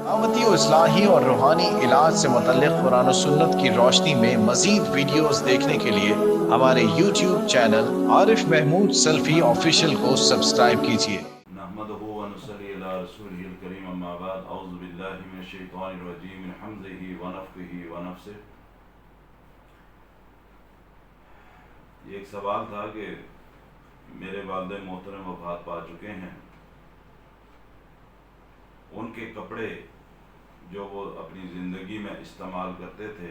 दावती और इस्लाही और रूहानी इलाज से मुतल्लिक कुरान और सुन्नत की रोशनी में मजीद वीडियोस देखने के लिए हमारे YouTube channel Arif Mahmood सल्फी official को सब्सक्राइब कीजिए। नहमदुहु व नुसल्ली अला रसूलिहिल करीम अम्मा बाद औज़ु बिल्लाहि मिनश शैतानिर रजीम मिन हम्ज़िही व नफ़्ख़िही व नफ़्सिही। ये एक सवाल था कि मेरे वालिद मोहतरम वफ़ात पा चुके हैं, उनके कपड़े जो वो अपनी ज़िंदगी में इस्तेमाल करते थे,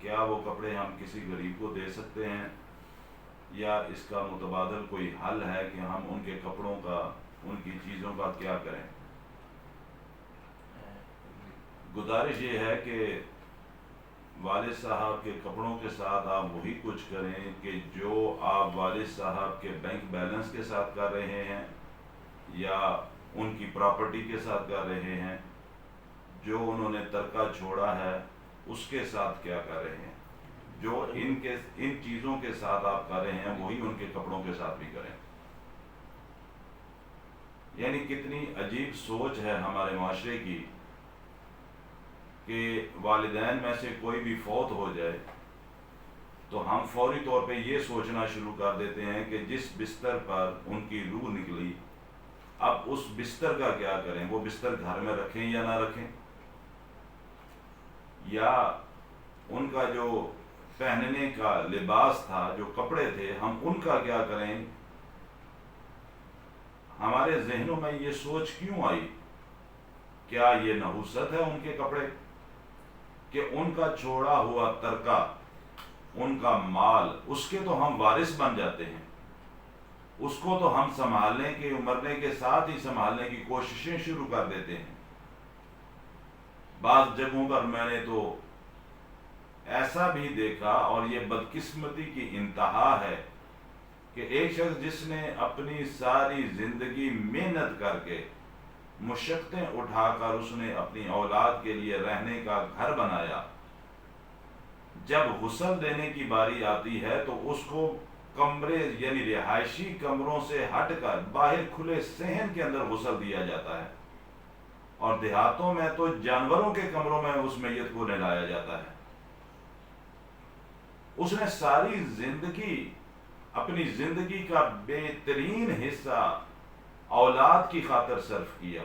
क्या वो कपड़े हम किसी गरीब को दे सकते हैं या इसका मुतबादल कोई हल है कि हम उनके कपड़ों का, उनकी चीज़ों का क्या करें। गुजारिश ये है कि वालिद साहब के कपड़ों के साथ आप वही कुछ करें कि जो आप वालिद साहब के बैंक बैलेंस के साथ कर रहे हैं या उनकी प्रॉपर्टी के साथ कर रहे हैं, जो उन्होंने तरका छोड़ा है उसके साथ क्या कर रहे हैं। जो इन चीज़ों के साथ आप कर रहे हैं वही उनके कपड़ों के साथ भी करें। यानी कितनी अजीब सोच है हमारे माशरे की कि वालिदैन में से कोई भी फौत हो जाए तो हम फौरी तौर पे ये सोचना शुरू कर देते हैं कि जिस बिस्तर पर उनकी रूह निकली, अब उस बिस्तर का क्या करें। वो बिस्तर घर में रखें या ना रखें, या उनका जो पहनने का लिबास था, जो कपड़े थे, हम उनका क्या करें। हमारे जहनों में ये सोच क्यों आई? क्या ये नहुसत है उनके कपड़े कि उनका छोड़ा हुआ तरका, उनका माल, उसके तो हम वारिस बन जाते हैं, उसको तो हम संभालने के, मरने के साथ ही संभालने की कोशिशें शुरू कर देते हैं। बाज़ जगहों पर मैंने तो ऐसा भी देखा, और ये बदकिस्मती की इंतहा है कि एक शख्स जिसने अपनी सारी जिंदगी मेहनत करके, मुशक्क़तें उठाकर उसने अपनी औलाद के लिए रहने का घर बनाया, जब गुस्ल देने की बारी आती है तो उसको कमरे यानी रिहायशी कमरों से हटकर बाहर खुले सहन के अंदर गुस्ल दिया जाता है, और देहातों में तो जानवरों के कमरों में उस मैयत को नहलाया जाता है। उसने सारी जिंदगी, अपनी जिंदगी का बेहतरीन हिस्सा औलाद की खातिर सर्फ किया,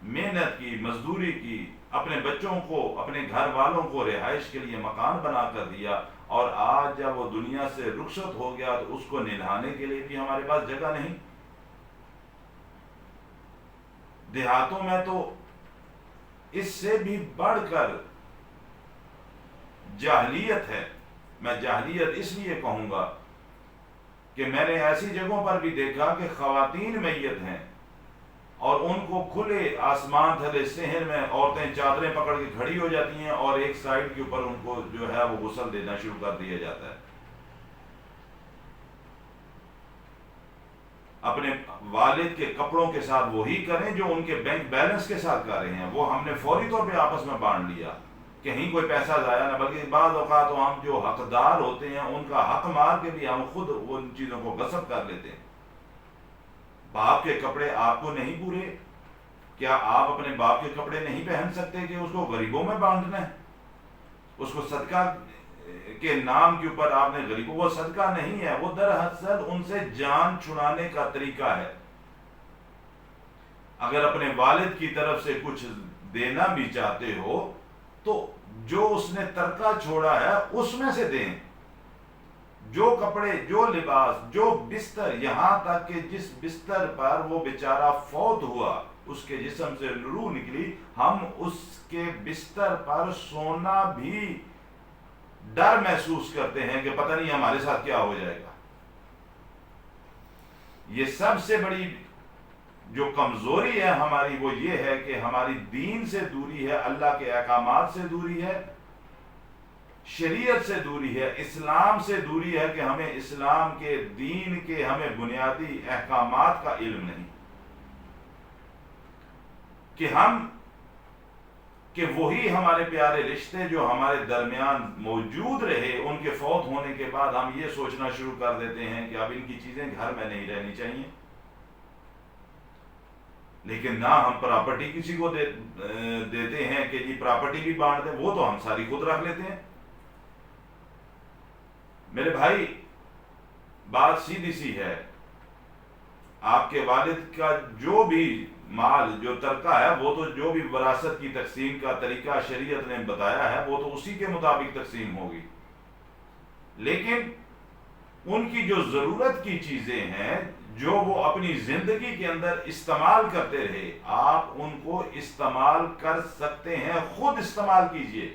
मेहनत की, मजदूरी की, अपने बच्चों को, अपने घर वालों को रिहाइश के लिए मकान बना कर दिया, और आज जब वो दुनिया से रुखसत हो गया तो उसको निभाने के लिए भी हमारे पास जगह नहीं। देहातों में तो इससे भी बढ़कर जाहलियत है। मैं जाहलियत इसलिए कहूंगा कि मैंने ऐसी जगहों पर भी देखा कि खवातीन मैयत हैं और उनको खुले आसमान थले सहन में औरतें चादरें पकड़ के खड़ी हो जाती हैं और एक साइड के ऊपर उनको जो है वो गुस्ल देना शुरू कर दिया जाता है। अपने वालिद के कपड़ों के साथ वही करें जो उनके बैंक बैलेंस के साथ कर रहे हैं। वो हमने फौरी तौर पे आपस में बांट लिया, कहीं कोई पैसा जाया ना, बल्कि बाद औकात तो हम जो हकदार होते हैं उनका हक मार के भी हम खुद उन चीजों को गसब कर लेते हैं। बाप के कपड़े आपको नहीं पूरे, क्या आप अपने बाप के कपड़े नहीं पहन सकते कि उसको गरीबों में बांटना है? उसको सदका के नाम के ऊपर आपने गरीबों, वो सदका नहीं है, वो दरअसल उनसे जान छुड़ाने का तरीका है। अगर अपने वालिद की तरफ से कुछ देना भी चाहते हो तो जो उसने तरका छोड़ा है उसमें से दें। जो कपड़े, जो लिबास, जो बिस्तर, यहां तक कि जिस बिस्तर पर वो बेचारा फौत हुआ, उसके जिस्म से रूह निकली, हम उसके बिस्तर पर सोना भी डर महसूस करते हैं कि पता नहीं हमारे साथ क्या हो जाएगा। ये सबसे बड़ी जो कमजोरी है हमारी वो ये है कि हमारी दीन से दूरी है, अल्लाह के अहकामात से दूरी है, शरीयत से दूरी है, इस्लाम से दूरी है कि हमें इस्लाम के दीन के, हमें बुनियादी अहकामात का इल्म नहीं, कि हम कि वही हमारे प्यारे रिश्ते जो हमारे दरमियान मौजूद रहे, उनके फौत होने के बाद हम ये सोचना शुरू कर देते हैं कि अब इनकी चीजें घर में नहीं रहनी चाहिए। لیکن نہ ہم پراپرٹی کسی کو دیتے ہیں کہ جی پراپرٹی بھی بانٹ دیں، وہ تو ہم ساری خود رکھ لیتے ہیں۔ میرے بھائی بات سیدھی سی ہے، آپ کے والد کا جو بھی مال جو ترکہ ہے وہ تو جو بھی وراثت کی تقسیم کا طریقہ شریعت نے بتایا ہے وہ تو اسی کے مطابق تقسیم ہوگی، لیکن ان کی جو ضرورت کی چیزیں ہیں جو وہ اپنی زندگی کے اندر استعمال کرتے رہے، آپ ان کو استعمال کر سکتے ہیں، خود استعمال کیجئے۔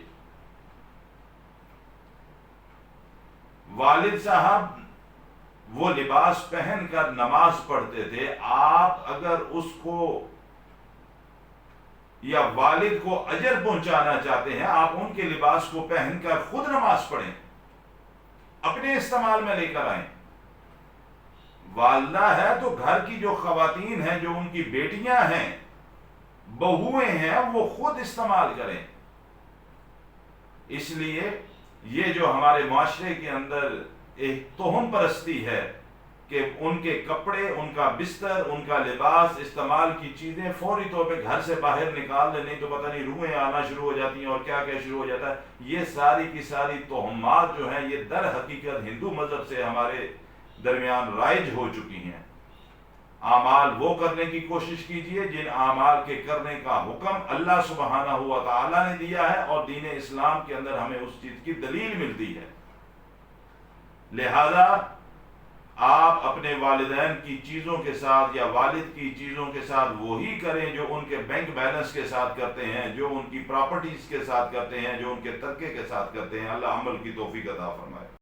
والد صاحب وہ لباس پہن کر نماز پڑھتے تھے، آپ اگر اس کو یا والد کو اجر پہنچانا چاہتے ہیں، آپ ان کے لباس کو پہن کر خود نماز پڑھیں، اپنے استعمال میں لے کر آئیں۔ والدہ ہے تو گھر کی جو خواتین ہیں، جو ان کی بیٹیاں ہیں، بہویں ہیں، وہ خود استعمال کریں۔ اس لیے یہ جو ہمارے معاشرے کے اندر ایک توہم پرستی ہے کہ ان کے کپڑے، ان کا بستر، ان کا لباس، استعمال کی چیزیں فوری طور پہ گھر سے باہر نکال دیں، نہیں تو پتہ نہیں روحیں آنا شروع ہو جاتی ہیں اور کیا کیا شروع ہو جاتا ہے۔ یہ ساری کی ساری توہمات جو ہیں یہ در حقیقت ہندو مذہب سے ہمارے درمیان رائج ہو چکی ہیں۔ اعمال وہ کرنے کی کوشش کیجئے جن اعمال کے کرنے کا حکم اللہ سبحانہ و تعالی نے دیا ہے اور دین اسلام کے اندر ہمیں اس چیز کی دلیل ملتی ہے۔ لہذا آپ اپنے والدین کی چیزوں کے ساتھ یا والد کی چیزوں کے ساتھ وہی کریں جو ان کے بینک بیلنس کے ساتھ کرتے ہیں، جو ان کی پراپرٹیز کے ساتھ کرتے ہیں، جو ان کے ترکے کے ساتھ کرتے ہیں۔ اللہ عمل کی توفیق عطا فرمائے۔